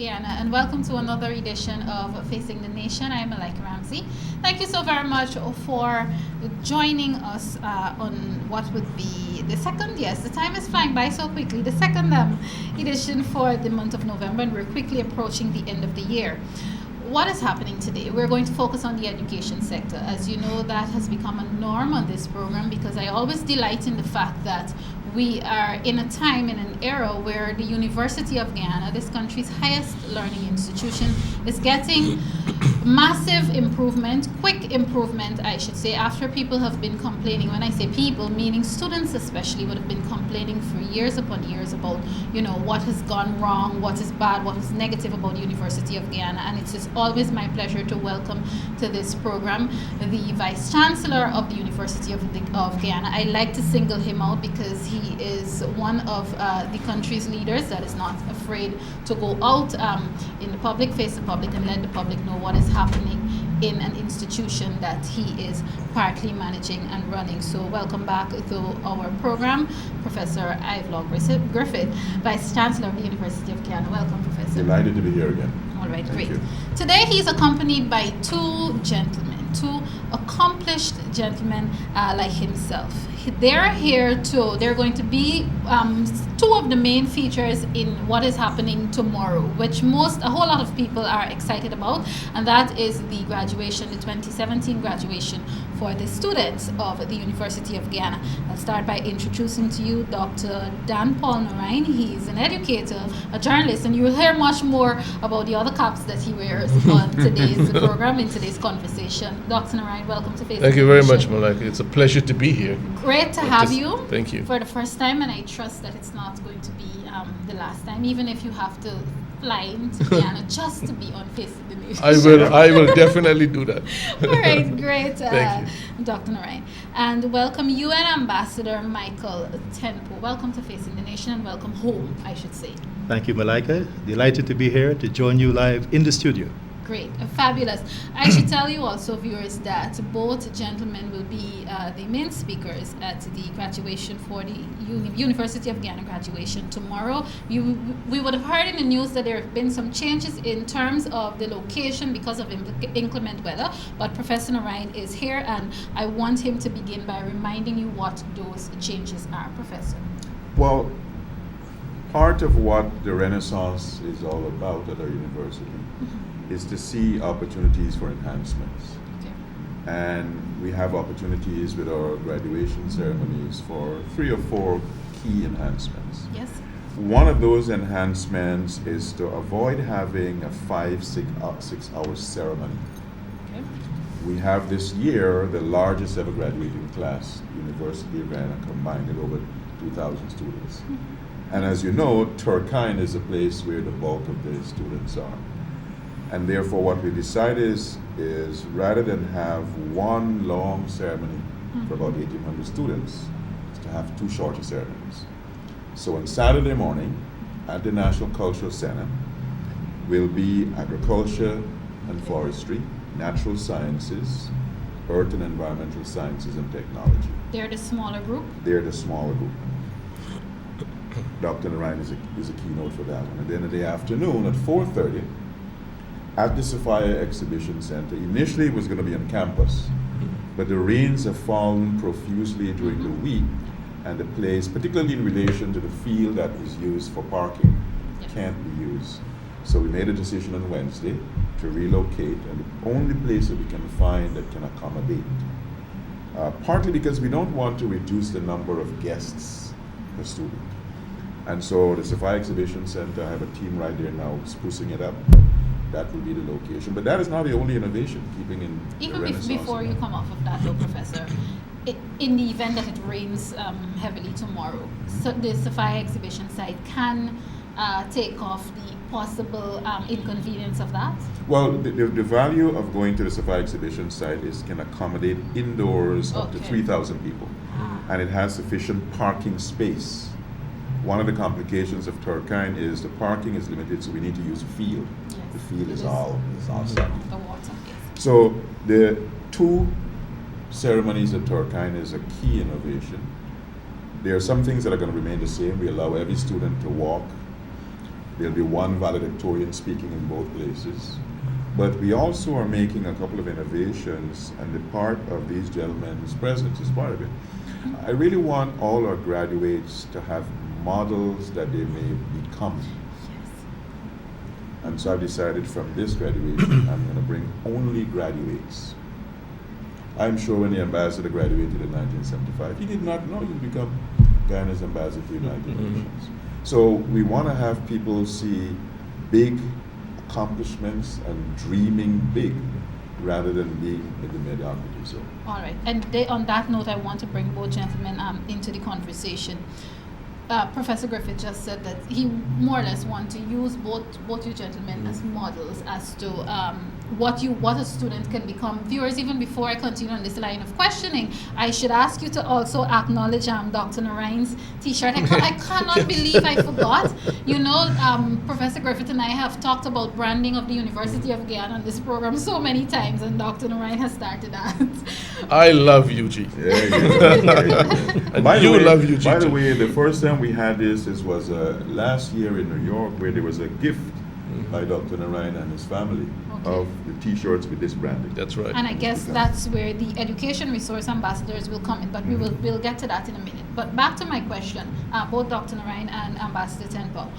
Guyana, and welcome to another edition of Facing the Nation. I'm Malika Ramsey. Thank you so very much for joining us on what would be the second, yes, the time is flying by so quickly, the second edition for the month of November, and we're quickly approaching the end of the year. What is happening today? We're going to focus on the education sector. As you know, that has become a norm on this program because I always delight in the fact that we are in a time, in an era where the University of Guyana, this country's highest learning institution, is getting massive improvement, quick improvement, I should say, after people have been complaining. When I say people, meaning students especially, would have been complaining for years upon years about, what has gone wrong, what is bad, what is negative about the University of Guyana. And it's just always my pleasure to welcome to this program the Vice Chancellor of the University of Guyana. I like to single him out because he is one of the country's leaders that is not afraid to go out in the public, face the public, and let the public know what is happening in an institution that he is partly managing and running. So welcome back to our program, Professor Ivelaw Griffith, Vice Chancellor of the University of Guyana. Welcome, Professor. Delighted to be here again. All right, Thank great. you. Today he's accompanied by two gentlemen, two accomplished gentlemen like himself. They're going to be two of the main features in what is happening tomorrow, which a whole lot of people are excited about, and that is the graduation, the 2017 graduation for the students of the University of Guyana. I'll start by introducing to you Dr. Dhanpaul Narine. He's an educator, a journalist, and you will hear much more about the other caps that he wears on today's program, in today's conversation. Dr. Narine, welcome to Facebook. Thank you very much, Malika. It's a pleasure to be here. Great to have you. Thank you. For the first time, and I trust that it's not going to be the last time, even if you have to fly into Guyana just to be on Facing the Nation. I will definitely do that. All right, great, Thank Dr. Narine. And welcome UN Ambassador Michael Ten-Pow. Welcome to Facing the Nation, and welcome home, I should say. Thank you, Malika. Delighted to be here to join you live in the studio. Great, fabulous. I should tell you also, viewers, that both gentlemen will be the main speakers at the graduation for the University of Guyana graduation tomorrow. We would have heard in the news that there have been some changes in terms of the location because of inclement weather, but Professor Narine is here, and I want him to begin by reminding you what those changes are. Professor. Well, part of what the Renaissance is all about at our university is to see opportunities for enhancements. Okay. And we have opportunities with our graduation ceremonies for 3 or 4 key enhancements. Yes. One of those enhancements is to avoid having a 5-6 hour ceremony. Okay. We have this year the largest ever graduating class, University of Guyana combined at over 2,000 students. And as you know, Turkine is the place where the bulk of the students are. And therefore what we decided is rather than have one long ceremony for about 1,800 students, is to have 2 shorter ceremonies. So on Saturday morning at the National Cultural Center will be agriculture and forestry, natural sciences, earth and environmental sciences, and technology. They're the smaller group? They're the smaller group. Dr. Narine is a keynote for that one. And then in the afternoon at 4:30, at the Sophia Exhibition Center. Initially it was going to be on campus, but the rains have fallen profusely during the week, and the place, particularly in relation to the field that is used for parking, can't be used. So we made a decision on Wednesday to relocate, and the only place that we can find that can accommodate, partly because we don't want to reduce the number of guests per student. And so the Sophia Exhibition Center, I have a team right there now sprucing it up. That will be the location. But that is not the only innovation, keeping in even the Renaissance. Before you come off of that, though, Professor, in the event that it rains heavily tomorrow, so the Sophia exhibition site can take off the possible inconvenience of that? Well, the value of going to the Sophia exhibition site is can accommodate indoors up to 3,000 people. And it has sufficient parking space. One of the complications of Turkine is the parking is limited, so we need to use a field. Yes. The field is all set. The water, yes. So the 2 ceremonies at Turkine is a key innovation. There are some things that are going to remain the same. We allow every student to walk. There'll be one valedictorian speaking in both places. But we also are making a couple of innovations, and the part of these gentlemen's presence is part of it. I really want all our graduates to have models that they may become. And so I've decided from this graduation, I'm going to bring only graduates. I'm sure when the ambassador graduated in 1975, he did not know he'd become Guyana's ambassador to the United Nations. So we want to have people see big accomplishments and dreaming big rather than being in the mediocrity zone. All right. And on that note, I want to bring both gentlemen into the conversation. Professor Griffith just said that he more or less want to use both you gentlemen as models as to what a student can become. Viewers, even before I continue on this line of questioning, I should ask you to also acknowledge Dr. Narine's T-shirt. I cannot believe I forgot. You know, Professor Griffith and I have talked about branding of the University of Guyana on this program so many times, and Dr. Narine has started that. I love UG. And you love UG. By the way, the first time we had this was last year in New York, where there was a gift by Dr. Narine and his family of the T-shirts with this branding. That's right. And I guess that's where the education resource ambassadors will come in, but we'll get to that in a minute. But back to my question, both Dr. Narine and Ambassador Ten-Pow.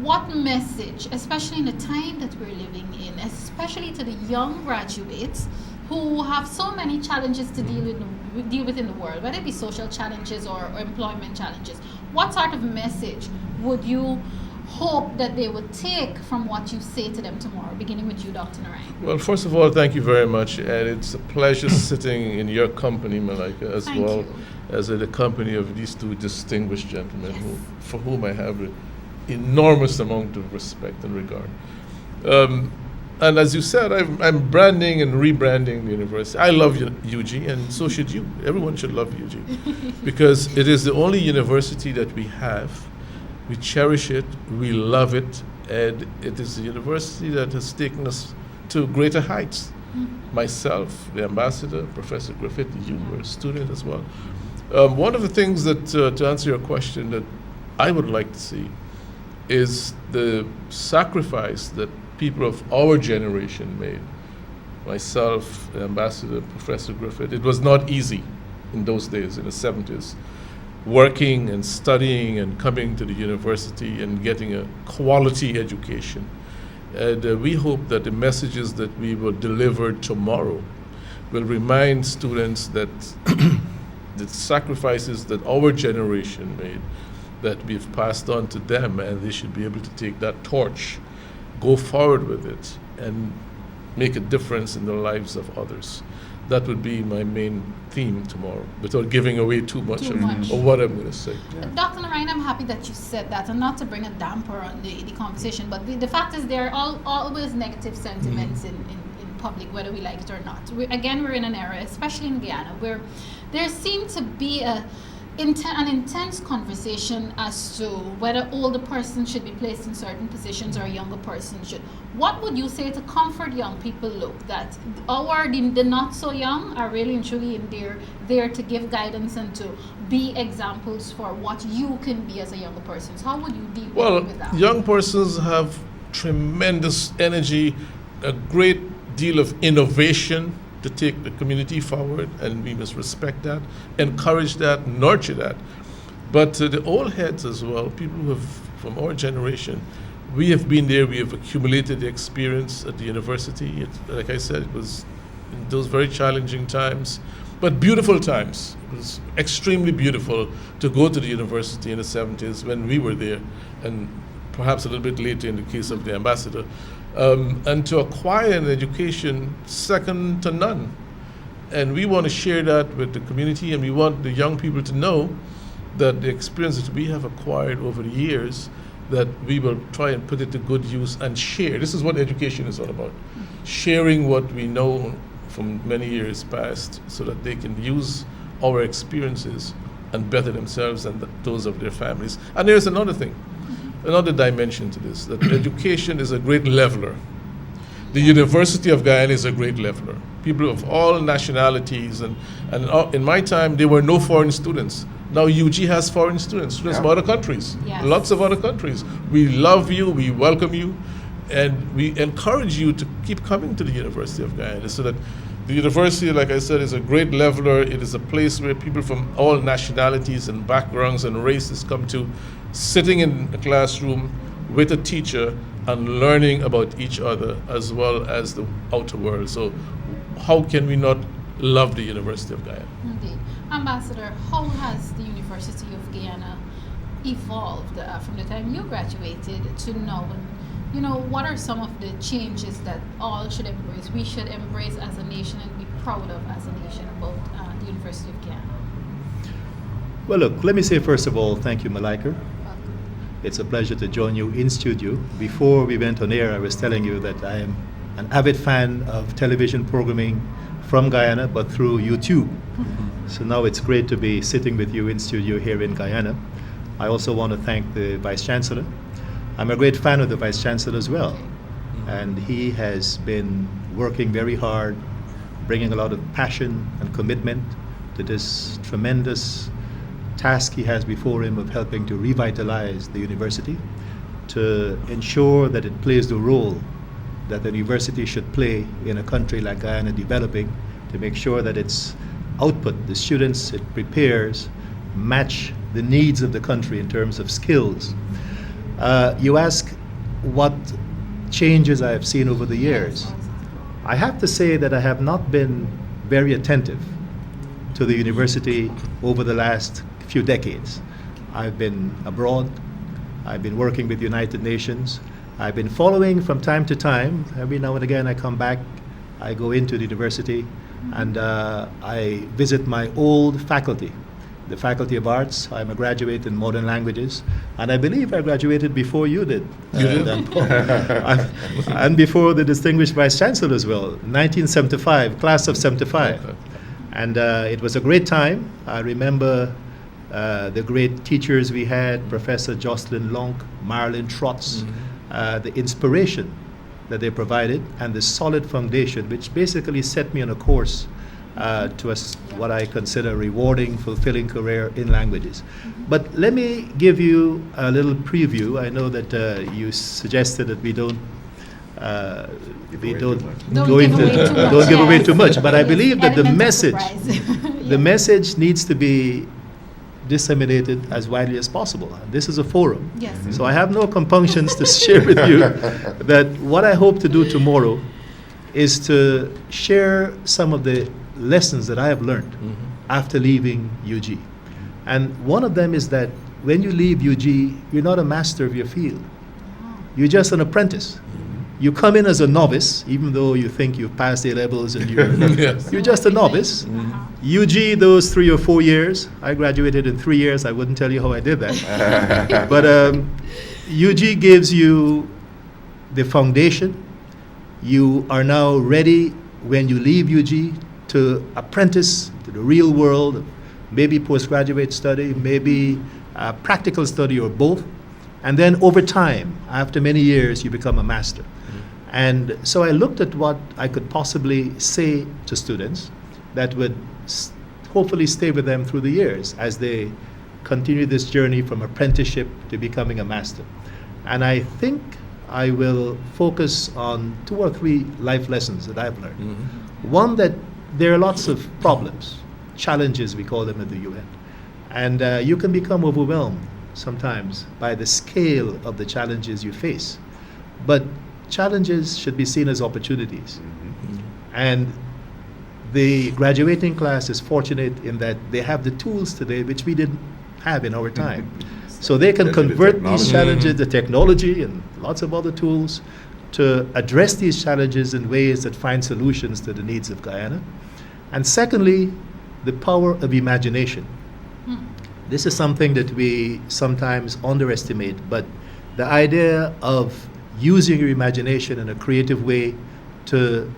What message, especially in the time that we're living in, especially to the young graduates who have so many challenges to deal with in the world, whether it be social challenges or employment challenges, what sort of message would you hope that they would take from what you say to them tomorrow, beginning with you, Dr. Narine? Well, first of all, thank you very much, and it's a pleasure sitting in your company, Malika, as Thank well you. as in the company of these two distinguished gentlemen, for whom I have an enormous amount of respect and regard. And as you said, I'm branding and rebranding the university. I love UG, and so should you. Everyone should love UG, because it is the only university that we have. We cherish it, we love it, and it is a university that has taken us to greater heights. Myself, the ambassador, Professor Griffith, you were a student as well. One of the things that, to answer your question, that I would like to see is the sacrifice that people of our generation made. Myself, the ambassador, Professor Griffith. It was not easy in those days, in the 70s. Working and studying and coming to the university and getting a quality education. And we hope that the messages that we will deliver tomorrow will remind students that the sacrifices that our generation made, that we've passed on to them, and they should be able to take that torch, go forward with it, and make a difference in the lives of others. That would be my main theme tomorrow, without giving away too much of what I'm going to say. Dr. Narine, I'm happy that you said that, and not to bring a damper on the conversation, but the fact is there are always negative sentiments in public, whether we like it or not. We're in an era, especially in Guyana, where there seems to be an intense conversation as to whether older persons should be placed in certain positions or younger persons should. What would you say to comfort young people, look, that the not so young are really and truly there to give guidance and to be examples for what you can be as a younger person? So how would you deal with that? Young persons have tremendous energy, a great deal of innovation to take the community forward, and we must respect that, encourage that, nurture that. But the old heads as well, people who have, from our generation, we have been there, we have accumulated the experience at the university. Like I said, it was in those very challenging times, but beautiful times. It was extremely beautiful to go to the university in the 70s when we were there, and perhaps a little bit later in the case of the ambassador. And to acquire an education second to none. And we want to share that with the community, and we want the young people to know that the experience that we have acquired over the years, that we will try and put it to good use and share. This is what education is all about. Sharing what we know from many years past so that they can use our experiences and better themselves and those of their families. And there's another thing. Another dimension to this, that education is a great leveler. The University of Guyana is a great leveler. People of all nationalities, and in my time, there were no foreign students. Now UG has foreign students from Yeah. other countries, Yes. lots of other countries. We love you, we welcome you, and we encourage you to keep coming to the University of Guyana so that the university, like I said, is a great leveler. It is a place where people from all nationalities and backgrounds and races come to, sitting in a classroom with a teacher and learning about each other as well as the outer world. So how can we not love the University of Guyana? Indeed. Ambassador, how has the University of Guyana evolved from the time you graduated to now? And, you know, what are some of the changes that all should embrace, we should embrace as a nation and be proud of as a nation about the University of Guyana? Well, look, let me say first of all, thank you, Malika. Welcome. It's a pleasure to join you in studio. Before we went on air, I was telling you that I am an avid fan of television programming from Guyana, but through YouTube. So now it's great to be sitting with you in studio here in Guyana. I also want to thank the Vice Chancellor. I'm a great fan of the Vice Chancellor as well. And he has been working very hard, bringing a lot of passion and commitment to this tremendous task he has before him of helping to revitalize the university, to ensure that it plays the role that the university should play in a country like Guyana developing, to make sure that its output, the students it prepares, match the needs of the country in terms of skills. You ask what changes I have seen over the years. I have to say that I have not been very attentive to the university over the last few decades. I've been abroad, I've been working with the United Nations, I've been following from time to time. Every now and again I come back, I go into the university, and I visit my old faculty, the Faculty of Arts. I'm a graduate in modern languages, and I believe I graduated before you did. You did? Dhanpaul. And before the distinguished Vice Chancellor as well, 1975, class of 75. Okay. And it was a great time. I remember the great teachers we had, Professor Jocelyn Lonk, Marilyn Trotz, the inspiration that they provided, and the solid foundation, which basically set me on a course to what I consider a rewarding, fulfilling career in languages. But let me give you a little preview. I know that you suggested that we don't Give away too much. Don't go give into away too much, don't give away yes. too much. But I believe that the Element of message, surprise. the message needs to be disseminated as widely as possible. This is a forum. Yes. So I have no compunctions to share with you that what I hope to do tomorrow is to share some of the lessons that I have learned after leaving UG. And one of them is that when you leave UG, you're not a master of your field. You're just an apprentice. You come in as a novice, even though you think you've passed A levels and Yes. you're just a novice. UG, those 3 or 4 years, I graduated in 3 years. I wouldn't tell you how I did that. But UG gives you the foundation. You are now ready when you leave UG to apprentice to the real world, maybe postgraduate study, maybe practical study, or both. And then over time, after many years, you become a master. And so I looked at what I could possibly say to students that would hopefully stay with them through the years as they continue this journey from apprenticeship to becoming a master. And I think I will focus on 2 or 3 life lessons that I've learned. One, that there are lots of problems, challenges we call them at the UN. And you can become overwhelmed sometimes by the scale of the challenges you face. But challenges should be seen as opportunities. And the graduating class is fortunate in that they have the tools today which we didn't have in our time. So they can Especially the convert these technology. challenges, the technology and lots of other tools, to address these challenges in ways that find solutions to the needs of Guyana. And secondly, the power of imagination. This is something that we sometimes underestimate, but the idea of using your imagination in a creative way to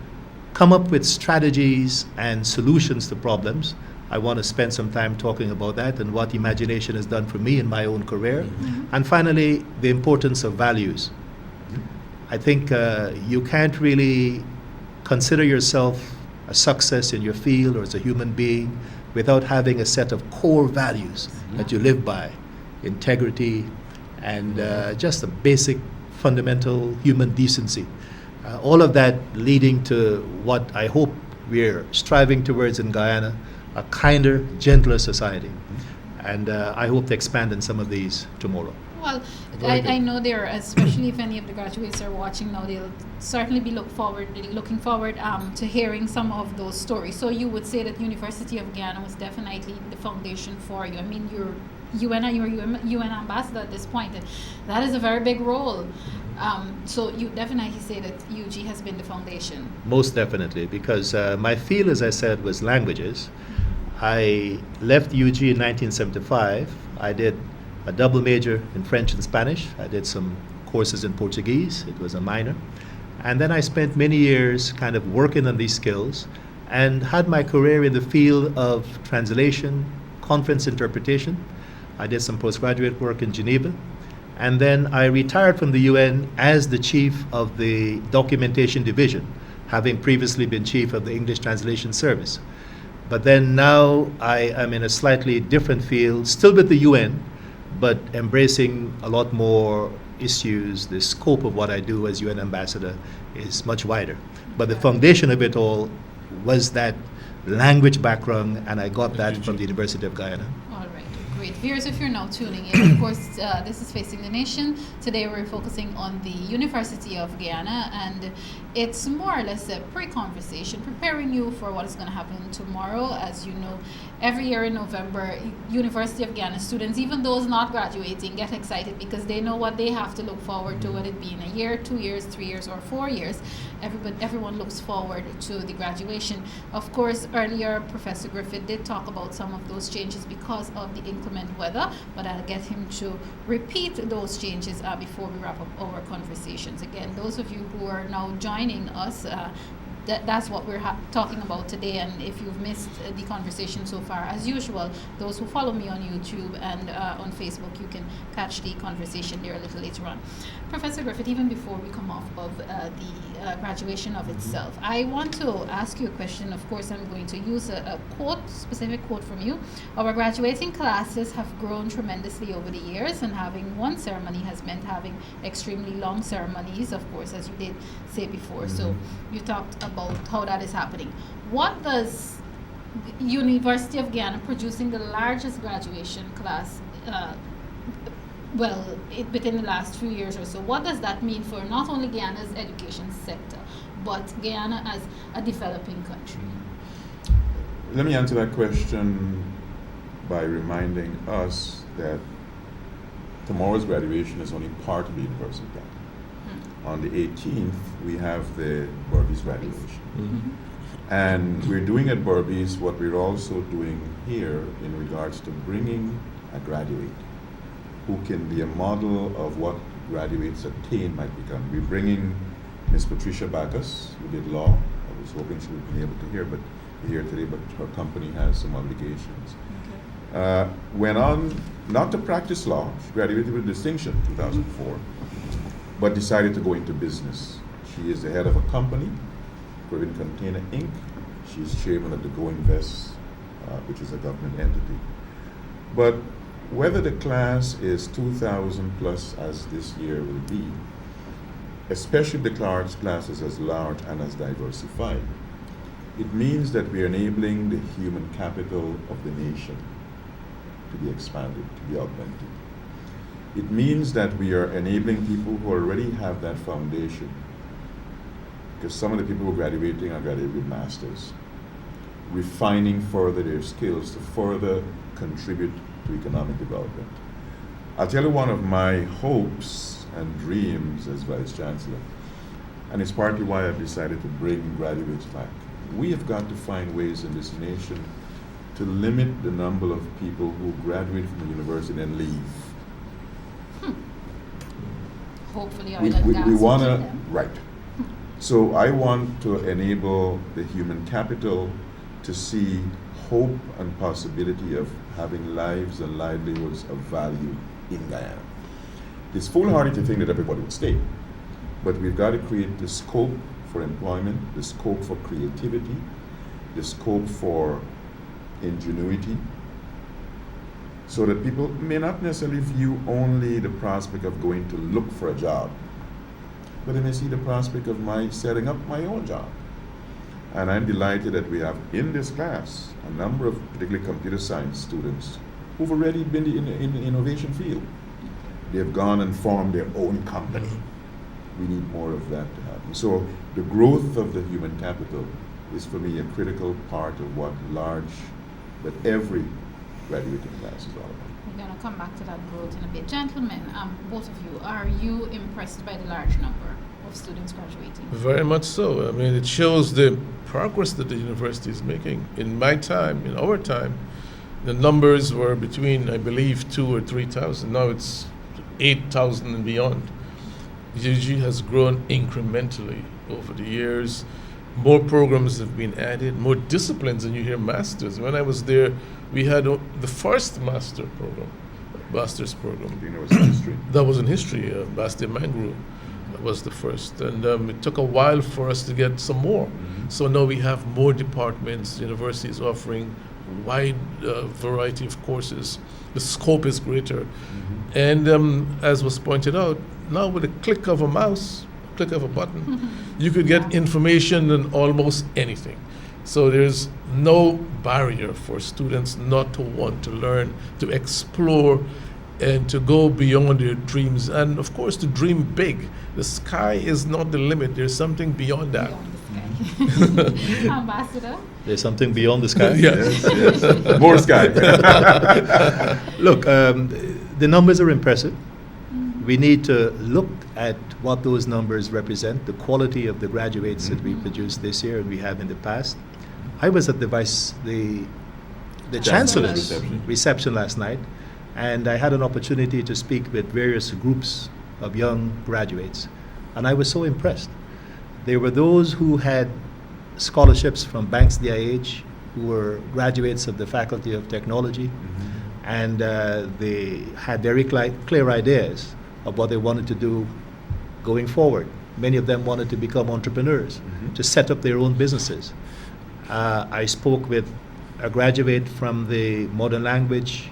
come up with strategies and solutions to problems. I want to spend some time talking about that and what imagination has done for me in my own career. And finally, the importance of values. I think you can't really consider yourself a success in your field or as a human being without having a set of core values that you live by, integrity, and just a basic fundamental human decency. All of that leading to what I hope we're striving towards in Guyana, a kinder, gentler society. And I hope to expand on some of these tomorrow. Well, Very good. I know there, especially if any of the graduates are watching now, they'll certainly be looking forward to hearing some of those stories. So you would say that University of Guyana was definitely the foundation for you. I mean, you're UN ambassador at this point, and that is a very big role. So you definitely say that UG has been the foundation. Most definitely, because my field, as I said, was languages. I left UG in 1975. I did a double major in French and Spanish. I did some courses in Portuguese. It was a minor. And then I spent many years kind of working on these skills and had my career in the field of translation, conference interpretation. I did some postgraduate work in Geneva. And then I retired from the UN as the chief of the documentation division, having previously been chief of the English Translation Service. But then now I am in a slightly different field, still with the UN, but embracing a lot more issues. The scope of what I do as UN ambassador is much wider. But the foundation of it all was that language background, and I got that from the University of Guyana. All right, great. Viewers, if you're now tuning in, of course, this is Facing the Nation. Today we're focusing on the University of Guyana, and it's more or less a pre-conversation, preparing you for what is going to happen tomorrow. As you know, every year in November, University of Guyana students, even those not graduating, get excited because they know what they have to look forward to, whether it be in a year, 2 years, 3 years, or 4 years. Everyone looks forward to the graduation. Of course, earlier Professor Griffith did talk about some of those changes because of the inclement weather, but I'll get him to repeat those changes before we wrap up our conversations. Again, those of you who are now joining us, that's what we're talking about today. And if you've missed the conversation so far, as usual, those who follow me on YouTube and on Facebook, you can catch the conversation there a little later on. Professor Griffith, even before we come off of the graduation of itself, I want to ask you a question. Of course, I'm going to use a specific quote from you. Our graduating classes have grown tremendously over the years, and having one ceremony has meant having extremely long ceremonies, of course, as you did say before. So you talked about how that is happening. What does University of Guyana producing the largest graduation class within the last few years or so, what does that mean for not only Guyana's education sector, but Guyana as a developing country? Let me answer that question by reminding us that tomorrow's graduation is only part of the University of Guyana. On the 18th, we have the Berbice graduation. And we're doing at Berbice what we're also doing here in regards to bringing a graduate who can be a model of what graduates attain might become. We're bringing Miss Patricia Backus, who did law. I was hoping she would be able to hear today, but her company has some obligations. Went on not to practice law. She graduated with distinction in 2004, but decided to go into business. She is the head of a company, Caribbean Container Inc. She's chairman of the Go Invest, which is a government entity. But whether the class is 2,000 plus as this year will be, especially the class is as large and as diversified, it means that we are enabling the human capital of the nation to be expanded, to be augmented. It means that we are enabling people who already have that foundation, because some of the people who are graduating are graduating with masters, refining further their skills to further contribute to economic development. I'll tell you one of my hopes and dreams as Vice Chancellor, and it's partly why I've decided to bring graduates back. We have got to find ways in this nation to limit the number of people who graduate from the university and leave. Hopefully, we want to, right. So I want to enable the human capital to see hope and possibility of having lives and livelihoods of value in Guyana. It's foolhardy to think that everybody would stay, but we've got to create the scope for employment, the scope for creativity, the scope for ingenuity, so that people may not necessarily view only the prospect of going to look for a job, but they may see the prospect of my setting up my own job. And I'm delighted that we have in this class a number of particularly computer science students who've already been in the innovation field. They've gone and formed their own company. We need more of that to happen. So the growth of the human capital is for me a critical part of what every graduating class is all about. We're going to come back to that growth in a bit. Gentlemen, both of you, are you impressed by the large number of students graduating? Very much so. I mean, it shows the progress that the university is making. In my time, in our time, the numbers were between, I believe, 2,000 or 3,000. Now it's 8,000 and beyond. UG has grown incrementally over the years. More programs have been added, more disciplines, and you hear masters. When I was there, we had the first master's program. I think that was in history. That was in history. Basti Mangru was the first. And it took a while for us to get some more. Mm-hmm. So now we have more departments, universities offering wide variety of courses. The scope is greater. Mm-hmm. And as was pointed out, now with a click of a mouse, click of a button, you could get information on almost anything. So there's no barrier for students not to want to learn, to explore, and to go beyond their dreams. And of course, to dream big. The sky is not the limit. There's something beyond that. Beyond the sky. Ambassador? There's something beyond the sky. Yes. Yes. More sky. Look, the numbers are impressive. We need to look at what those numbers represent, the quality of the graduates that we produced this year and we have in the past. I was at the Chancellor's reception last night, and I had an opportunity to speak with various groups of young graduates, and I was so impressed. There were those who had scholarships from Banks DIH, who were graduates of the Faculty of Technology, and they had very clear ideas of what they wanted to do going forward. Many of them wanted to become entrepreneurs, to set up their own businesses. I spoke with a graduate from the modern language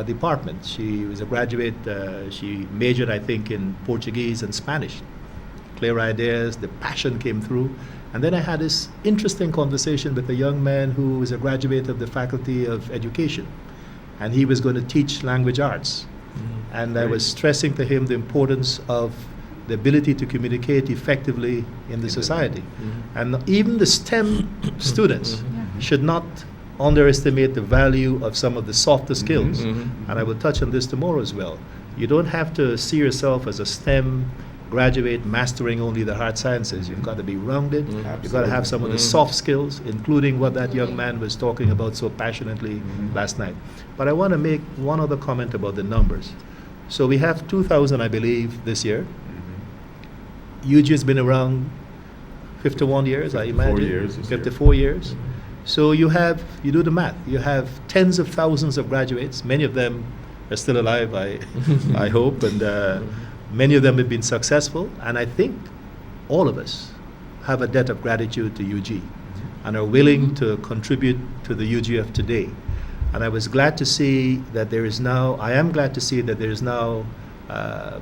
department. She was a graduate, she majored, I think, in Portuguese and Spanish. Clear ideas, the passion came through. And then I had this interesting conversation with a young man who was a graduate of the Faculty of Education, and he was going to teach language arts. And I was stressing to him the importance of the ability to communicate effectively in the society. And even the STEM students should not underestimate the value of some of the softer skills. And I will touch on this tomorrow as well. You don't have to see yourself as a STEM graduate mastering only the hard sciences. You've got to be rounded. You've got to have some of the soft skills, including what that young man was talking about so passionately last night. But I want to make one other comment about the numbers. So we have 2,000, I believe, this year. UG has been around 51 years, I imagine. 54 years this year. 54 years. So you do the math. You have tens of thousands of graduates. Many of them are still alive, I hope, and many of them have been successful. And I think all of us have a debt of gratitude to UG and are willing to contribute to the UG of today. And I was glad to see that there is now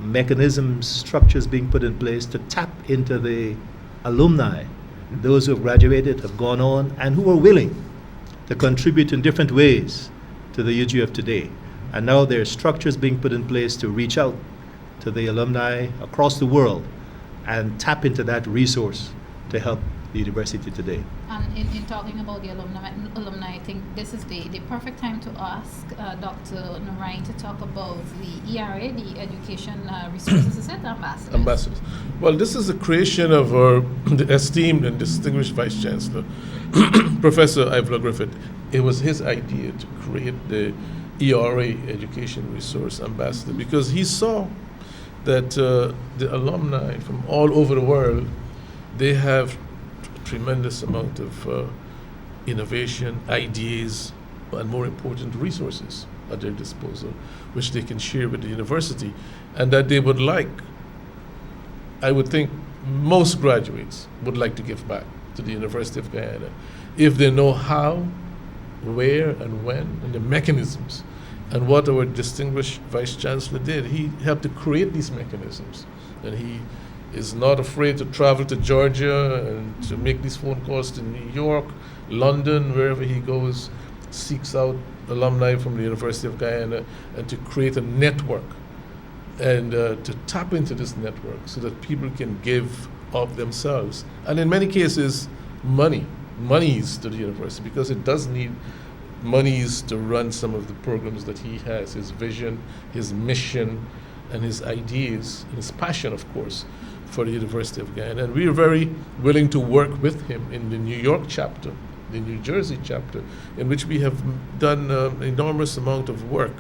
mechanisms, structures being put in place to tap into the alumni, those who have graduated, have gone on, and who are willing to contribute in different ways to the UG of today. And now there are structures being put in place to reach out to the alumni across the world and tap into that resource to help the university today. And in talking about the alumni, I think this is the perfect time to ask Dr. Narine to talk about the ERA, the Education Resources, is it, Ambassadors? Well, this is the creation of the esteemed and distinguished Vice Chancellor, Professor Ivelaw Griffith. It was his idea to create the ERA, Education Resource Ambassador, because he saw that the alumni from all over the world, they have tremendous amount of innovation, ideas, and more important, resources at their disposal, which they can share with the university, and that they would like, I would think most graduates would like to give back to the University of Guyana if they know how, where and when, and the mechanisms. And what our distinguished Vice Chancellor did, he helped to create these mechanisms. And he is not afraid to travel to Georgia and to make these phone calls to New York, London, wherever he goes, seeks out alumni from the University of Guyana, and to create a network and to tap into this network so that people can give of themselves. And in many cases, monies to the university, because it does need monies to run some of the programs that he has, his vision, his mission, and his ideas, and his passion, of course, for the University of Guyana. And we are very willing to work with him in the New York chapter, the New Jersey chapter, in which we have done an enormous amount of work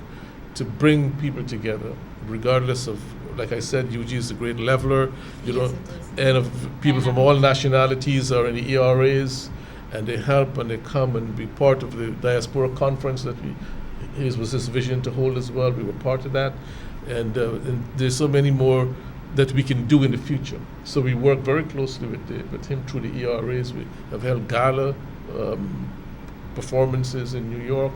to bring people together, regardless of, like I said, UG is a great leveler, and of people from all nationalities are in the ERAs, and they help and they come and be part of the diaspora conference that his was his vision to hold as well. We were part of that, and there's so many more that we can do in the future. So we work very closely with him through the ERAs. We have held gala performances in New York,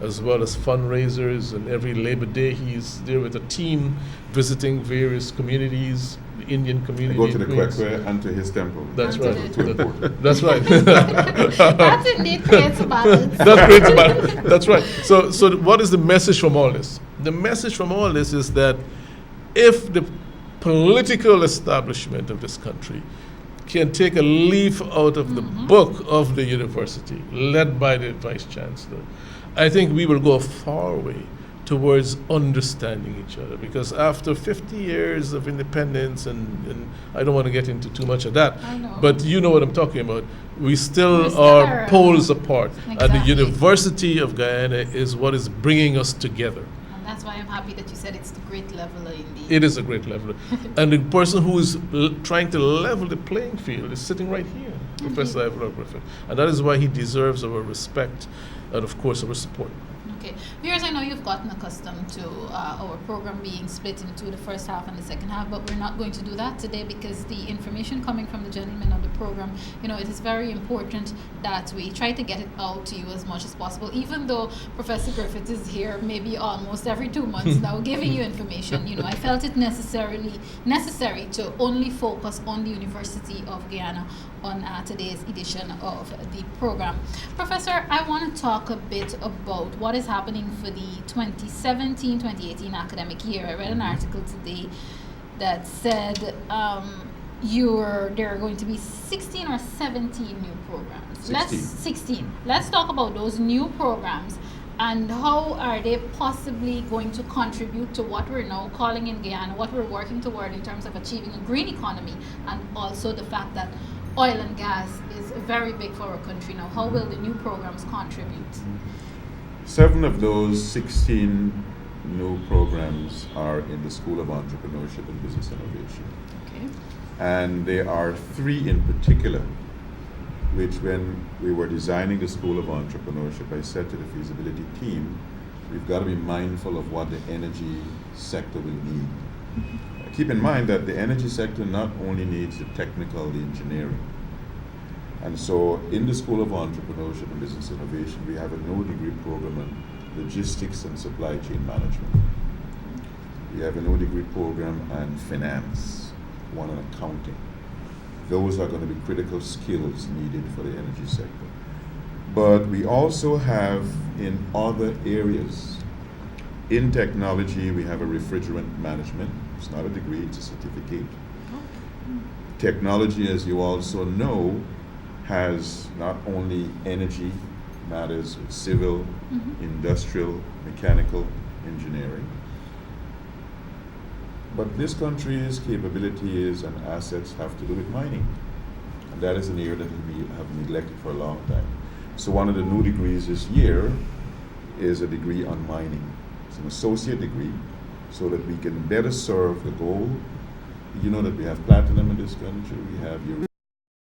as well as fundraisers, and every Labor Day he's there with a team visiting various communities, the Indian community. Go to the Kwekwe and to his temple. That's And right. to the- That's right. That indeed creates a balance. That's great. That's right. So what is the message from all this? The message from all this is that if the political establishment of this country can take a leaf out of the book of the university, led by the Vice Chancellor, I think we will go a far way towards understanding each other. Because after 50 years of independence, and I don't want to get into too much of that, I know. but you know what I'm talking about, we still We still are are, poles apart. And the Exactly. University of Guyana is what is bringing us together. And that's why I'm happy that you said it's the great leveler indeed. It is a great leveler. And the person who is trying to level the playing field is sitting right here, Professor Ivelaw Griffith. And that is why he deserves our respect and, of course, our support. Okay. Viewers, I know you've gotten accustomed to our program being split into the first half and the second half, but we're not going to do that today because the information coming from the gentleman on the program, it is very important that we try to get it out to you as much as possible, even though Professor Griffith is here maybe almost every 2 months now giving you information. I felt it necessary to only focus on the University of Guyana on today's edition of the program. Professor, I want to talk a bit about what is happening for the 2017-2018 academic year. I read an article today that said there are going to be 16 or 17 new programs. 16. Let's talk about those new programs and how are they possibly going to contribute to what we're now calling in Guyana, what we're working toward in terms of achieving a green economy, and also the fact that oil and gas is very big for our country now. How will the new programs contribute? 7 of those 16 new programs are in the School of Entrepreneurship and Business Innovation. Okay. And there are 3 in particular, which when we were designing the School of Entrepreneurship, I said to the feasibility team, we've got to be mindful of what the energy sector will need. Keep in mind that the energy sector not only needs the technical, the engineering. And so in the School of Entrepreneurship and Business Innovation, we have a no-degree program on logistics and supply chain management. We have a no-degree program on finance, one on accounting. Those are going to be critical skills needed for the energy sector. But we also have in other areas, in technology, we have a refrigerant management. It's not a degree, it's a certificate. Technology, as you also know, has not only energy matters, civil, industrial, mechanical engineering. But this country's capabilities and assets have to do with mining. And that is an area that we have neglected for a long time. So one of the new degrees this year is a degree on mining. It's an associate degree so that we can better serve the goal. You know that we have platinum in this country, we have uranium.